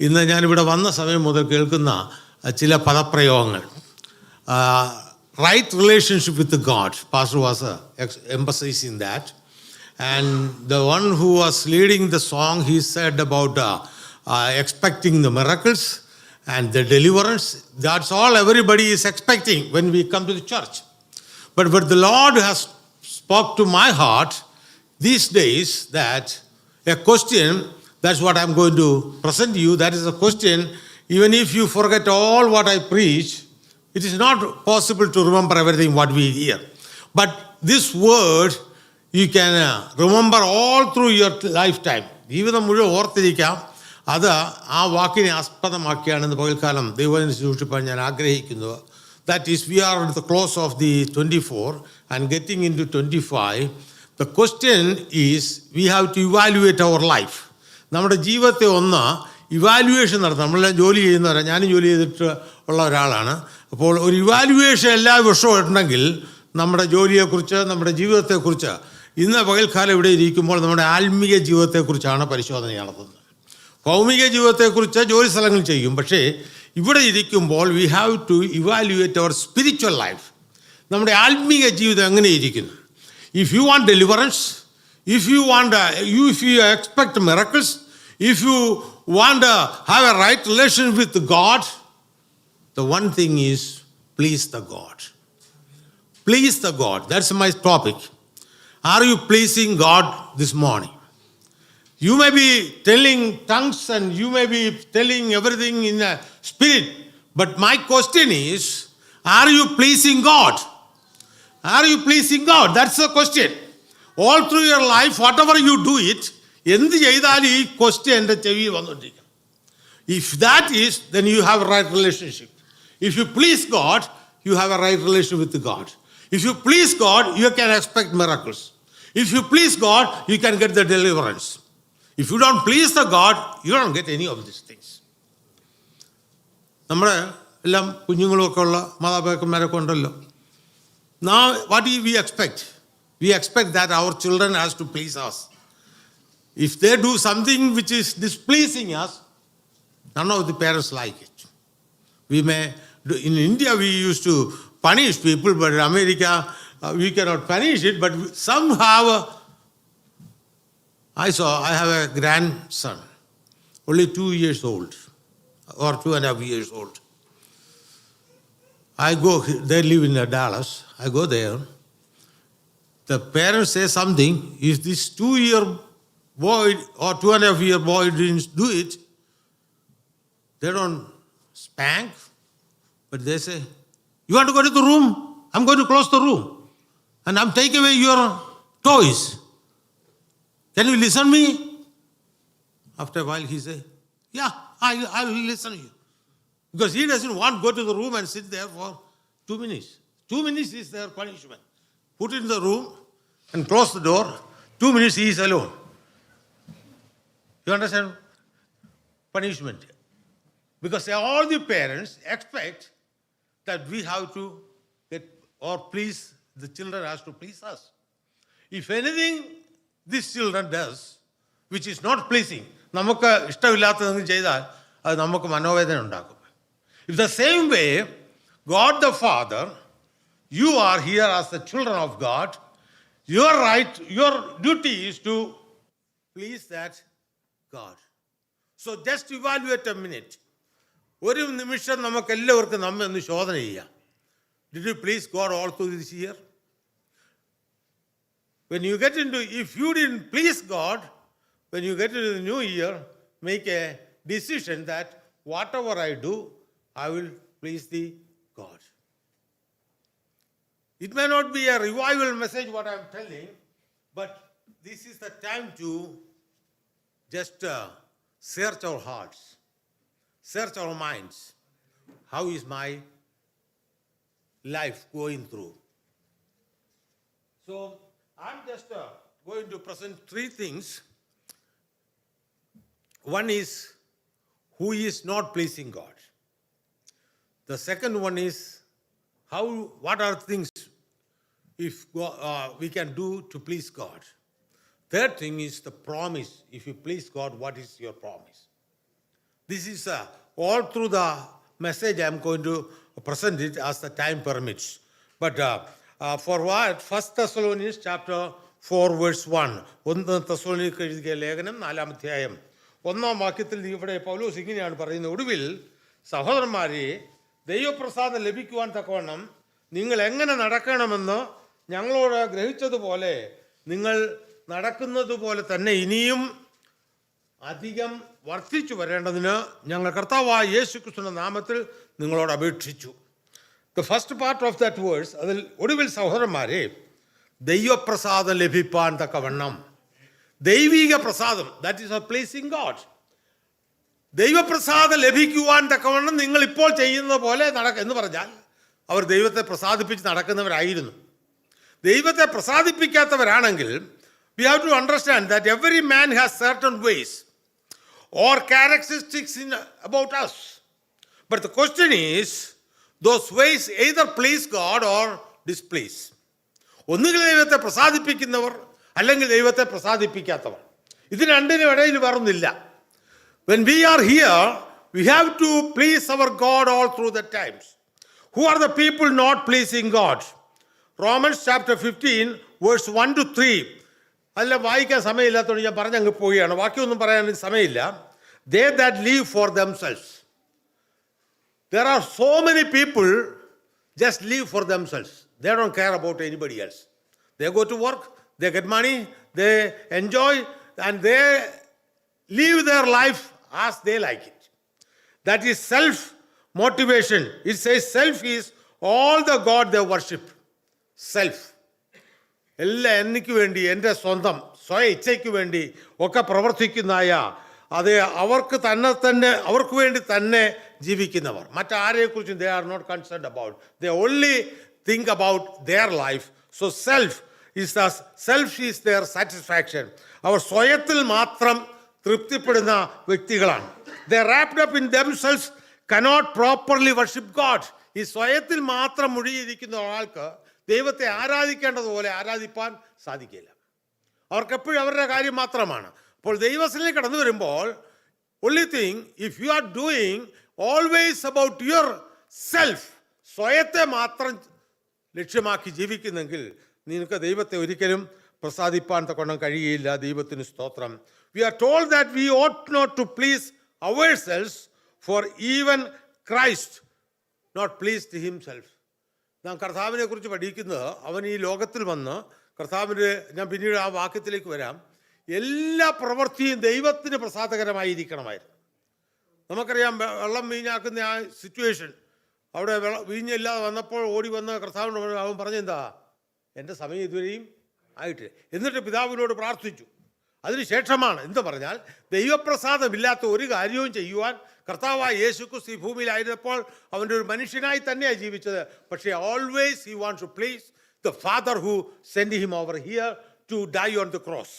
ഇന്ന് ഞാനിവിടെ വന്ന സമയം മുതൽ കേൾക്കുന്ന ചില പദപ്രയോഗങ്ങൾ. Right relationship with God. Pastor was emphasizing that. And the one who was leading the song, he said about expecting the miracles and the deliverance. That's all everybody is expecting when we come to the church. But the Lord has spoke to my heart these days that a question, that's what I'm going to present to you. That is a question. Even if you forget all what I preach, it is not possible to remember everything what we hear. But this word, you can remember all through your lifetime. ജീവിതം മുഴുവൻ ഓർത്തിരിക്കാം. അത് ആ വാക്കിനെ ആസ്പദമാക്കിയാണ് ഇന്ന് പകൽക്കാലം ദൈവം സൂക്ഷിപ്പാൻ ഞാൻ ആഗ്രഹിക്കുന്നത്. That is, we are at the close of the 24 and getting into 25. The question is, we have to evaluate our life. നമ്മുടെ ജീവിതത്തെ ഒന്ന് ഇവാലുവേഷൻ നടത്താം. നമ്മളെല്ലാം ജോലി ചെയ്യുന്നവരാണ്, ഞാനും ജോലി ചെയ്തിട്ട് ഉള്ള ഒരാളാണ്. അപ്പോൾ ഒരു ഇവാലുവേഷൻ എല്ലാ വർഷവും ഉണ്ടെങ്കിൽ നമ്മുടെ ജോലിയെക്കുറിച്ച്, നമ്മുടെ ജീവിതത്തെക്കുറിച്ച്, ഇന്ന് പകൽക്കാലം ഇവിടെ ഇരിക്കുമ്പോൾ നമ്മുടെ ആത്മീയ ജീവിതത്തെക്കുറിച്ചാണ് പരിശോധന നടത്തുന്നത്. ഭൗമിക ജീവിതത്തെക്കുറിച്ച് ജോലി സ്ഥലങ്ങൾ ചെയ്യും. പക്ഷേ ഇവിടെ ഇരിക്കുമ്പോൾ we have to evaluate our spiritual life. നമ്മുടെ ആത്മീയ ജീവിതം എങ്ങനെ ഇരിക്കുന്നു? If you want deliverance, if you expect miracles, if you want to have a right relationship with God, the one thing is please the God. Please the God. That's my topic. Are you pleasing God this morning? You may be telling tongues and you may be telling everything in the spirit, but my question is, are you pleasing God? Are you pleasing God? That's the question. All through your life, whatever you do it, എന്ത് ചെയ്താലും ഈ question എൻ്റെ ചെവിയിൽ വന്നുകൊണ്ടിരിക്കും. If that is, then you have a right relationship. If you please God, you have a right relationship with God. If you please God, you can expect miracles. If you please God, you can get the deliverance. If you don't please the God, you don't get any of these things. നമ്മുടെ എല്ലാം കുഞ്ഞുങ്ങളുമൊക്കെ ഉള്ള മാതാപിതാക്കന്മാരൊക്കെ ഉണ്ടല്ലോ. Now what do we expect? We expect that our children has to please us. If they do something which is displeasing us, none of the parents like it. We may do, in India we used to punish people, but in America we cannot punish it, but some have I have a grandson, only 2 years old, or 2.5 years old. They live in Dallas. I go there. The parents say something. If this 2-year boy or 2.5-year boy didn't do it, they don't spank, but they say, you want to go to the room? I'm going to close the room and I'm taking away your toys. Can you listen me? After a while he say, yeah, I will listen to you. Because he doesn't want to go to the room and sit there for 2 minutes. 2 minutes is their punishment. Put it in the room and close the door. 2 minutes he is alone. You understand? Punishment. Because all the parents expect that we have to get or please, the children has to please us. If anything these children does which is not pleasing, നമുക്ക് ഇഷ്ടമില്ലാത്തതെന്ന് ചെയ്താൽ അത് നമുക്ക് മനോവേദന ഉണ്ടാക്കും. If the same way, God the Father, you are here as the children of God, your right, your duty is to please that God. So just evaluate a minute. ഒരു നിമിഷം നമുക്ക് എല്ലാവർക്കും നമ്മെ ഒന്ന് ശോധന ചെയ്യാം. Did you please God all through this year? When you get into, if you didn't please God, when you get into the new year, make a decision that whatever I do, I will please the God. It may not be a revival message what I'm telling, but this is the time to just search our hearts, search our minds. How is my life going through? So I'm just going to present 3 things. One is who is not pleasing God. The second one is what are things if we can do to please God. Third thing is the promise. If you please God, what is your promise? This is all through the message I am going to present it as the time permits. But for what? 1 Thessalonians chapter 4 verse 1. 1 തെസ്സലോനിക്കർക്ക് എഴുതിയ ലേഖനം 4-ാം അധ്യായം 1-ാം വാക്യത്തിൽ ഇവിടെ പൗലോസ് ഇങ്ങനെയാണ് പറയുന്നത്. ഒടുവിൽ സഹോദരന്മാരെ, ദൈവപ്രസാദം ലഭിക്കുവാൻ തക്കവണ്ണം നിങ്ങൾ എങ്ങനെ നടക്കണമെന്ന് ഞങ്ങളോട് ഗ്രഹിച്ചതുപോലെ നിങ്ങൾ നടക്കുന്നത് പോലെ തന്നെ ഇനിയും അധികം വർദ്ധിച്ചു വരേണ്ടതിന് ഞങ്ങൾ കർത്താവായ യേശുക്രിസ്തുവിന്റെ നാമത്തിൽ നിങ്ങളോട് അപേക്ഷിച്ചു. The first part of that verse, അതിൽ ഒടുവിൽ സഹോദരന്മാരെ ദൈവപ്രസാദം ലഭിപ്പാൻ തക്കവണ്ണം, ദൈവിക പ്രസാദം, ദാറ്റ് ഈസ് പ്ലേസിംഗ് ഗോഡ്, ദൈവപ്രസാദം ലഭിക്കുവാൻ തക്കവണ്ണം നിങ്ങൾ ഇപ്പോൾ ചെയ്യുന്ന പോലെ എന്ന് പറഞ്ഞാൽ അവർ ദൈവത്തെ പ്രസാദിപ്പിച്ച് നടക്കുന്നവരായിരുന്നു. ദൈവത്തെ പ്രസാദിപ്പിക്കാത്തവരാണെങ്കിൽ we have to understand that every man has certain ways or characteristics about us. But the question is, those ways either please God or displease. ഒന്നുകിൽ ദൈവത്തെ പ്രസാദിപ്പിക്കുന്നവർ അല്ലെങ്കിൽ ദൈവത്തെ പ്രസാദിപ്പിക്കാത്തവർ. ഇത് രണ്ടിനും ഇടയിൽ വേറൊന്നില്ല. When we are here, we have to please our God all through the times. Who are the people not pleasing God? Romans chapter 15 verse 1 to 3. അല്ല, വായിക്കാൻ സമയമില്ലാത്തതുകൊണ്ട് ഞാൻ പറഞ്ഞങ്ങ് പോവുകയാണ്. ബാക്കിയൊന്നും പറയാൻ സമയമില്ല. They that live for themselves. There are so many people just live for themselves. They don't care about anybody else. They go to work, they get money, they enjoy, and they live their life as they like it. That is self-motivation. It says self is all the God they worship. Self. എല്ലാം എനിക്ക് വേണ്ടി, എൻ്റെ സ്വന്തം സ്വയ ഇച്ഛയ്ക്ക് വേണ്ടി ഒക്കെ പ്രവർത്തിക്കുന്നതായ, അത് അവർക്ക് വേണ്ടി തന്നെ ജീവിക്കുന്നവർ. മറ്റാരെക്കുറിച്ചും they are not concerned about. They only think about their life. So self is their satisfaction. അവർ സ്വയത്തിൽ മാത്രം തൃപ്തിപ്പെടുന്ന വ്യക്തികളാണ്. They are wrapped up in themselves, cannot properly worship God. ഈ സ്വയത്തിൽ മാത്രം മുഴുകിയിരിക്കുന്ന ഒരാൾക്ക് ദൈവത്തെ ആരാധിക്കേണ്ടതുപോലെ ആരാധിപ്പാൻ സാധിക്കില്ല. അവർക്കെപ്പോഴും അവരുടെ കാര്യം മാത്രമാണ്. അപ്പോൾ ദൈവത്തിലേക്ക് കടന്നു വരുമ്പോൾ only thing, if you are doing always about your self, സ്വയത്തെ മാത്രം ലക്ഷ്യമാക്കി ജീവിക്കുന്നെങ്കിൽ നിനക്ക് ദൈവത്തെ ഒരിക്കലും പ്രസാദിപ്പാൻ തക്കൊണ്ടും കഴിയില്ല. ദൈവത്തിന് സ്തോത്രം. We are told that we ought not to please ourselves, for even Christ not pleased himself. നാം കർത്താവിനെ കുറിച്ച് പഠിക്കുന്നത്, അവൻ ഈ ലോകത്തിൽ വന്ന് കർത്താവിൻ്റെ, ഞാൻ പിന്നീട് ആ വാക്യത്തിലേക്ക് വരാം, എല്ലാ പ്രവൃത്തിയും ദൈവത്തിന് പ്രസാദകരമായിരിക്കണമായിരുന്നു. നമുക്കറിയാം വെള്ളം വീഞ്ഞാക്കുന്ന ആ സിറ്റുവേഷൻ, അവിടെ വീഞ്ഞില്ലാതെ വന്നപ്പോൾ ഓടി വന്ന് കർത്താവിനോട് അവൻ പറഞ്ഞെന്താ, എൻ്റെ സമയം ഇതുവരെയും ആയിട്ട്, എന്നിട്ട് പിതാവിനോട് പ്രാർത്ഥിച്ചു. അതിനുശേഷമാണ് എന്ത് പറഞ്ഞാൽ ദൈവപ്രസാദമില്ലാത്ത ഒരു കാര്യവും ചെയ്യുവാൻ കർത്താവായ യേശുക്രിസ്തു ഈ ഭൂമിയിലായിരുന്നപ്പോൾ അവൻ്റെ ഒരു മനുഷ്യനായി തന്നെയാണ് ജീവിച്ചത്. പക്ഷേ always he wants to please the father who send him over here to die on the cross.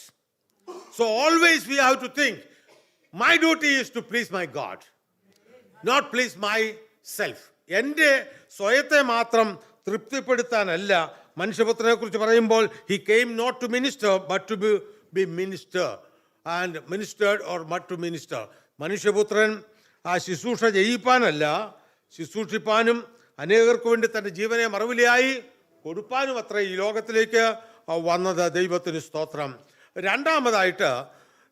So always we have to think my duty is to please my God, not please myself. എൻ്റെ സ്വയത്തെ മാത്രം തൃപ്തിപ്പെടുത്താനല്ല. മനുഷ്യപുത്രനെ കുറിച്ച് പറയുമ്പോൾ he came not to minister but to be minister and ministered or but to minister. മനുഷ്യപുത്രൻ ആ ശുശ്രൂഷ ചെയ്യിപ്പാനല്ല, ശുശ്രൂഷിപ്പാനും അനേകർക്ക് വേണ്ടി തൻ്റെ ജീവനെ മറുവിലയായി കൊടുപ്പാനും അത്ര ഈ ലോകത്തിലേക്ക് വന്നത്. ദൈവത്തിന് സ്തോത്രം. രണ്ടാമതായിട്ട്,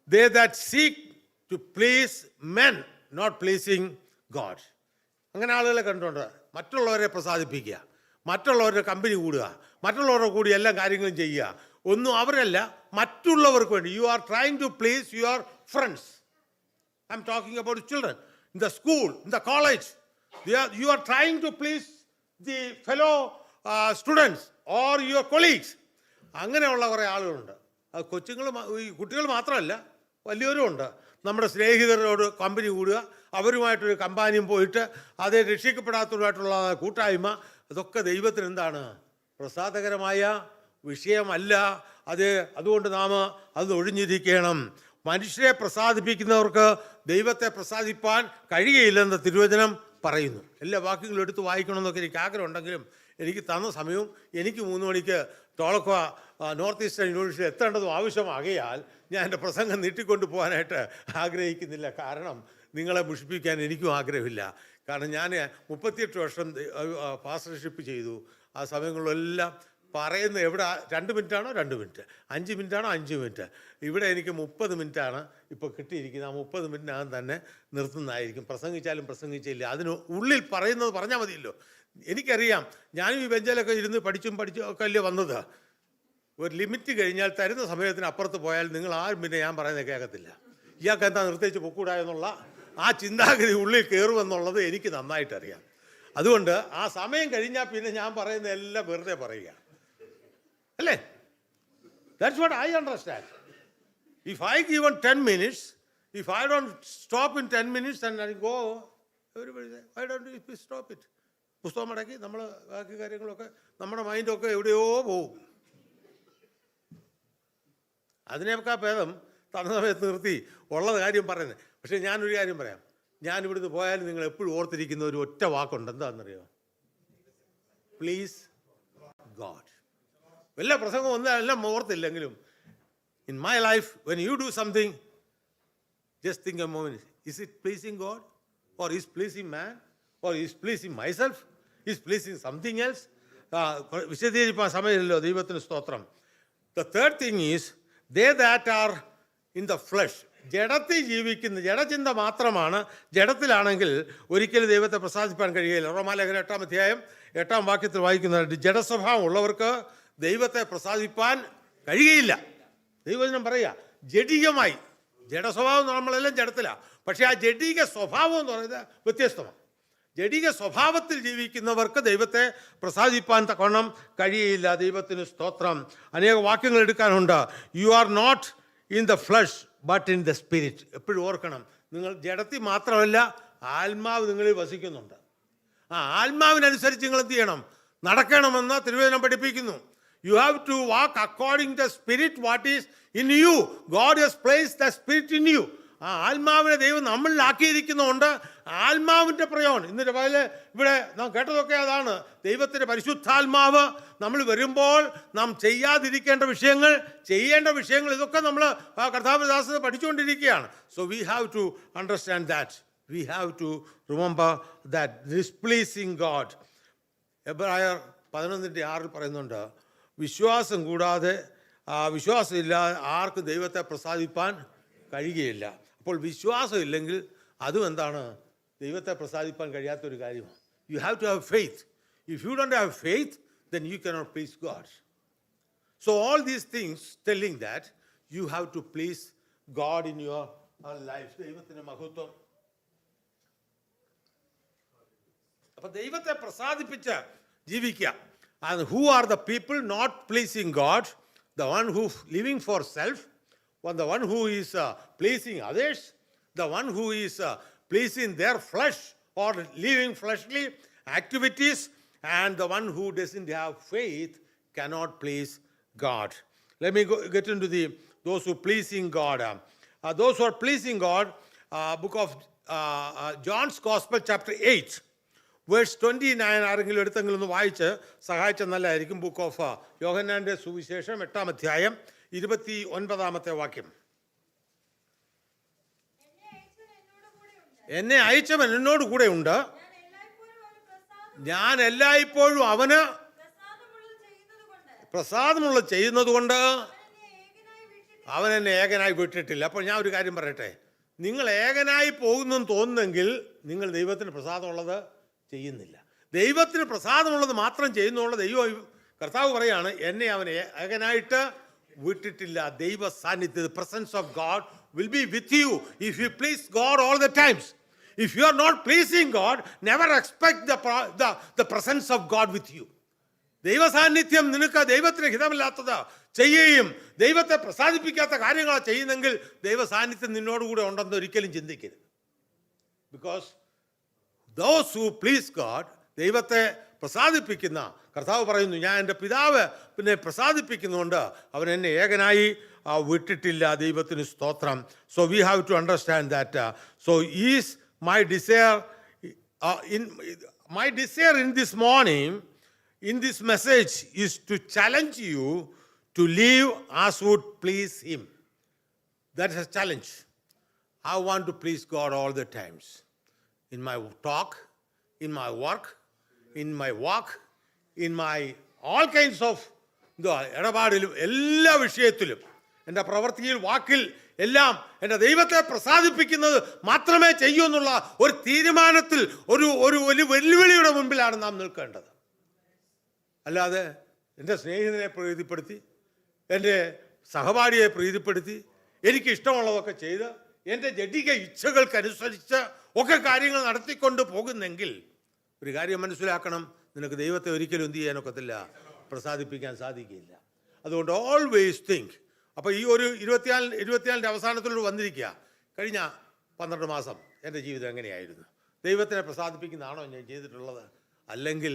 they that seek to please men not pleasing God. അങ്ങനെ ആളുകളെ കണ്ടുകൊണ്ട് മറ്റുള്ളവരെ പ്രസാദിപ്പിക്കുക, മറ്റുള്ളവരുടെ കമ്പനി കൂടുക, മറ്റുള്ളവരുടെ കൂടി എല്ലാ കാര്യങ്ങളും ചെയ്യുക, ഒന്നും അവരല്ല, മറ്റുള്ളവർക്ക് വേണ്ടി. You are trying to please your friends. I am talking about children in the school, in the college. You are trying to please the fellow students or your colleagues. അങ്ങനെയുള്ള കുറേ ആളുകളുണ്ട്. അത് കുട്ടികൾ മാത്രമല്ല, വലിയവരും ഉണ്ട്. നമ്മുടെ സ്നേഹിതരോട് കമ്പനി കൂടുക, അവരുമായിട്ടൊരു കമ്പാനിയും പോയിട്ട് അതേ രക്ഷിക്കപ്പെടാത്തവരുമായിട്ടുള്ള കൂട്ടായ്മ, അതൊക്കെ ദൈവത്തിന് എന്താണ്, പ്രസാദകരമായ വിഷയമല്ല. അതുകൊണ്ട് നാം അത് ഒഴിഞ്ഞിരിക്കണം. മനുഷ്യരെ പ്രസാദിപ്പിക്കുന്നവർക്ക് ദൈവത്തെ പ്രസാദിപ്പാൻ കഴിയുകയില്ലെന്ന് തിരുവചനം പറയുന്നു. എല്ലാ വാക്യങ്ങളും എടുത്ത് വായിക്കണമെന്നൊക്കെ എനിക്ക് ആഗ്രഹം ഉണ്ടെങ്കിലും എനിക്ക് തന്ന സമയവും എനിക്ക് 3 മണിക്ക് തോളക്ക നോർത്ത് ഈസ്റ്റേൺ യൂണിവേഴ്സിറ്റി എത്തേണ്ടതും ആവശ്യമാകയാൽ ഞാൻ എൻ്റെ പ്രസംഗം നീട്ടിക്കൊണ്ടു പോകാനായിട്ട് ആഗ്രഹിക്കുന്നില്ല. കാരണം നിങ്ങളെ മുഷിപ്പിക്കാൻ എനിക്കും ആഗ്രഹമില്ല. കാരണം ഞാൻ 38 വർഷം പാസ്റ്റർഷിപ്പ് ചെയ്തു. ആ സമയങ്ങളിലെല്ലാം പറയുന്നത് എവിടെ 2 മിനിറ്റാണോ 2 മിനിറ്റ്, 5 മിനിറ്റാണോ 5 മിനിറ്റ്. ഇവിടെ എനിക്ക് 30 മിനിറ്റാണ് ഇപ്പോൾ കിട്ടിയിരിക്കുന്നത്. ആ 30 മിനിറ്റിനകം തന്നെ നിർത്തുന്നതായിരിക്കും. പ്രസംഗിച്ചാലും പ്രസംഗിച്ചില്ല, അതിന് ഉള്ളിൽ പറയുന്നത് പറഞ്ഞാൽ മതിയല്ലോ. എനിക്കറിയാം, ഞാനും ഈ ബെഞ്ചിലൊക്കെ ഇരുന്ന് പഠിച്ചും ഒക്കെ അല്ലേ വന്നത്. ഒരു ലിമിറ്റ് കഴിഞ്ഞാൽ തരുന്ന സമയത്തിന് അപ്പുറത്ത് പോയാൽ നിങ്ങൾ ആരും പിന്നെ ഞാൻ പറയുന്നത് കേൾക്കത്തില്ല. ഇയാൾക്ക് എന്താ നിർത്തിച്ച് പൊക്കൂടാ എന്നുള്ള ആ ചിന്താഗതി ഉള്ളിൽ കയറുമെന്നുള്ളത് എനിക്ക് നന്നായിട്ടറിയാം. അതുകൊണ്ട് ആ സമയം കഴിഞ്ഞാൽ പിന്നെ ഞാൻ പറയുന്ന എല്ലാം വെറുതെ പറയുക അല്ലേ. That's what I understand. If I given 10 minutes, if I don't stop in 10 minutes and I go, everybody say, why don't you stop it? പുസ്തകം മടക്കി നമ്മൾ ബാക്കി കാര്യങ്ങളൊക്കെ നമ്മുടെ മൈൻഡൊക്കെ എവിടെയോ പോവും. അതിനേക്കാൾ ഭേദം തന്ന സമയത്ത് നിർത്തി ഉള്ള കാര്യം പറയുന്നത്. പക്ഷേ ഞാനൊരു കാര്യം പറയാം, ഞാൻ ഇവിടുന്ന് പോയാലും നിങ്ങൾ എപ്പോഴും ഓർത്തിരിക്കുന്ന ഒരു ഒറ്റ വാക്കുണ്ട്. എന്താണെന്നറിയോ? Please God. വല്ല പ്രസംഗം ഒന്നെല്ലാം ഓർത്തില്ലെങ്കിലും in my life, when you do something, just think a moment, is it pleasing God, or is pleasing man, or is pleasing myself, is pleasing something else? വിശദീകരിക്കാൻ സമയമില്ലല്ലോ. ദൈവത്തിന് സ്തോത്രം. The third thing is, they that are in the flesh, ജഡത്തിൽ ജീവിക്കുന്ന ജഡചിന്ത മാത്രമാണ്. ജഡത്തിലാണെങ്കിൽ ഒരിക്കലും ദൈവത്തെ പ്രസാദിപ്പാൻ കഴിയുകയില്ല. റോമാലേഖനം 8-ാം അധ്യായം 8-ാം വാക്യത്തിൽ വായിക്കുന്നുണ്ട്, ജഡസ്വഭാവം ഉള്ളവർക്ക് ദൈവത്തെ പ്രസാദിപ്പാൻ കഴിയുകയില്ല. ദൈവവചനം പറയുക, ജഡികമായി. ജഡസ്വഭാവം നമ്മളെല്ലാം ജഡത്തിലാണ്, പക്ഷേ ആ ജഡിക സ്വഭാവം എന്ന് പറയുന്നത് വ്യത്യസ്തമാണ്. ജഡിക സ്വഭാവത്തിൽ ജീവിക്കുന്നവർക്ക് ദൈവത്തെ പ്രസാദിപ്പാൻ തക്കവണ്ണം കഴിയില്ല. ദൈവത്തിന് സ്തോത്രം. അനേക വാക്യങ്ങൾ എടുക്കാനുണ്ട്. You are not in the flesh but in the spirit. എപ്പോഴും ഓർക്കണം, നിങ്ങൾ ജഡത്തിൽ മാത്രമല്ല, ആത്മാവ് നിങ്ങളിൽ വസിക്കുന്നുണ്ട്. ആ ആത്മാവിനനുസരിച്ച് നിങ്ങൾ എന്ത് ചെയ്യണം? നടക്കണമെന്ന് തിരുവചനം പഠിപ്പിക്കുന്നു. You have to walk according to the spirit what is in you. God has placed the spirit in you. ആ ആത്മാവിനെ ദൈവം നമ്മളിലാക്കിയിരിക്കുന്നതുകൊണ്ട് ആത്മാവിൻ്റെ പ്രയോജനം. ഇന്ന് രാവിലെ ഇവിടെ നാം കേട്ടതൊക്കെ അതാണ്. ദൈവത്തിൻ്റെ പരിശുദ്ധാത്മാവ് നമ്മൾ വരുമ്പോൾ നാം ചെയ്യാതിരിക്കേണ്ട വിഷയങ്ങൾ, ചെയ്യേണ്ട വിഷയങ്ങൾ, ഇതൊക്കെ നമ്മൾ കർത്താവിദാസനെ പഠിച്ചുകൊണ്ടിരിക്കുകയാണ്. So we have to understand that. We have to remember that displeasing God. എബ്രായർ 11:6 പറയുന്നുണ്ട്, വിശ്വാസം കൂടാതെ വിശ്വാസമില്ലാതെ ആർക്കും ദൈവത്തെ പ്രസാദിപ്പാൻ കഴിയുകയില്ല. അപ്പോൾ വിശ്വാസം ഇല്ലെങ്കിൽ അതും എന്താണ്? ദൈവത്തെ പ്രസാദിപ്പാൻ കഴിയാത്തൊരു കാര്യമാണ്. You have to have faith. If you don't have faith, then you cannot please God. So all these things telling that you have to please God in your life. ദൈവത്തിൻ്റെ മഹത്വം. അപ്പോൾ ദൈവത്തെ പ്രസാദിപ്പിച്ച് ജീവിക്കുക. And who are the people not pleasing God? The one who living for self, or the one who is pleasing others, the one who is pleasing their flesh or living fleshly activities, and the one who doesn't have faith cannot please God. Let me get into those who pleasing God. Those who are pleasing God, book of John's Gospel, chapter 8. Verse 29 ആരെങ്കിലും എടുത്തെങ്കിലും ഒന്ന് വായിച്ച് സഹായിച്ച നല്ലതായിരിക്കും. Book of യോഹന്നാൻ്റെ സുവിശേഷം 8-ാം അധ്യായം 29-ാമത്തെ വാക്യം. എന്നെ അയച്ചവൻ എന്നോട് കൂടെ ഉണ്ട്, ഞാൻ എല്ലായ്പ്പോഴും അവന് പ്രസാദമുള്ളത് ചെയ്യുന്നത് കൊണ്ട് അവൻ എന്നെ ഏകനായി വിട്ടിട്ടില്ല. അപ്പോൾ ഞാൻ ഒരു കാര്യം പറയട്ടെ, നിങ്ങൾ ഏകനായി പോകുന്നെന്ന് തോന്നുന്നെങ്കിൽ നിങ്ങൾ ദൈവത്തിന് പ്രസാദമുള്ളത് ചെയ്യുന്നില്ല. ദൈവത്തിന് പ്രസാദമുള്ളത് മാത്രം ചെയ്യുന്നുള്ള ദൈവം കർത്താവ് പറയാണ്, എന്നെ അവൻ ഏകനായിട്ട് വിട്ടിട്ടില്ല. ദൈവ സാന്നിധ്യം, presence of God will be with you if you please God all the times. If you are not pleasing God, never expect the presence of God with you. ദൈവ സാന്നിധ്യം നിനക്ക് ദൈവത്തിന് ഹിതമില്ലാത്തത് ചെയ്യുകയും ദൈവത്തെ പ്രസാദിപ്പിക്കാത്ത കാര്യങ്ങളാണ് ചെയ്യുന്നെങ്കിൽ ദൈവ സാന്നിധ്യം നിന്നോടുകൂടെ ഉണ്ടെന്ന് ഒരിക്കലും ചിന്തിക്കരുത്. Because those who please God, ദൈവത്തെ പ്രസാദിപ്പിക്കുന്ന കർത്താവ് പറയുന്നു, ഞാൻ എൻ്റെ പിതാവ് പിന്നെ പ്രസാദിപ്പിക്കുന്നുകൊണ്ട് അവൻ എന്നെ ഏകനായി വിട്ടിട്ടില്ല. ദൈവത്തിന് സ്തോത്രം. So we have to understand that. So is my desire in this morning, in this message, is to challenge you to live as would please him. That is a challenge. I want to please God all the times. In my talk, in my work, in my walk, in my all kinds of ഇടപാടിലും എല്ലാ വിഷയത്തിലും എൻ്റെ പ്രവൃത്തിയിൽ വാക്കിൽ എല്ലാം എൻ്റെ ദൈവത്തെ പ്രസാദിപ്പിക്കുന്നത് മാത്രമേ ചെയ്യൂ എന്നുള്ള ഒരു തീരുമാനത്തിൽ ഒരു വലിയ വെല്ലുവിളിയുടെ മുൻപിലാണ് നാം നിൽക്കേണ്ടത്. അല്ലാതെ എൻ്റെ സ്നേഹിതനെ പ്രീതിപ്പെടുത്തി, എൻ്റെ സഹപാഠിയെ പ്രീതിപ്പെടുത്തി, എനിക്ക് ഇഷ്ടമുള്ളതൊക്കെ ചെയ്ത് എൻ്റെ ജഡിക ഇച്ഛകൾക്കനുസരിച്ച് ഒക്കെ കാര്യങ്ങൾ നടത്തിക്കൊണ്ട് പോകുന്നെങ്കിൽ ഒരു കാര്യം മനസ്സിലാക്കണം, നിനക്ക് ദൈവത്തെ ഒരിക്കലും എന്ത് ചെയ്യാനൊക്കത്തില്ല, പ്രസാദിപ്പിക്കാൻ സാധിക്കില്ല. അതുകൊണ്ട് ഓൾവേസ് തിങ്ക്. അപ്പോൾ ഈ ഒരു 24 അവസാനത്തിലൂടെ വന്നിരിക്കുക, കഴിഞ്ഞ 12 മാസം എൻ്റെ ജീവിതം എങ്ങനെയായിരുന്നു, ദൈവത്തിനെ പ്രസാദിപ്പിക്കുന്നതാണോ ഞാൻ ചെയ്തിട്ടുള്ളത്? അല്ലെങ്കിൽ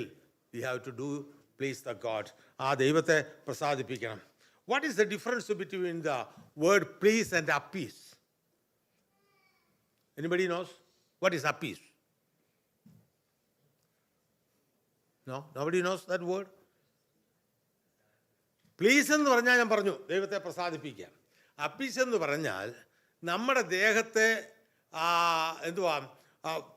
we have to do please the God, ആ ദൈവത്തെ പ്രസാദിപ്പിക്കണം. What is the difference between the word please and appease? Anybody knows what is appease? No? Nobody knows that word? Please എന്ന് പറഞ്ഞാൽ ഞാൻ പറഞ്ഞു ദൈവത്തെ പ്രസാദിപ്പിക്കാം. അപ്പീസ് എന്ന് പറഞ്ഞാൽ നമ്മുടെ ദേഹത്തെ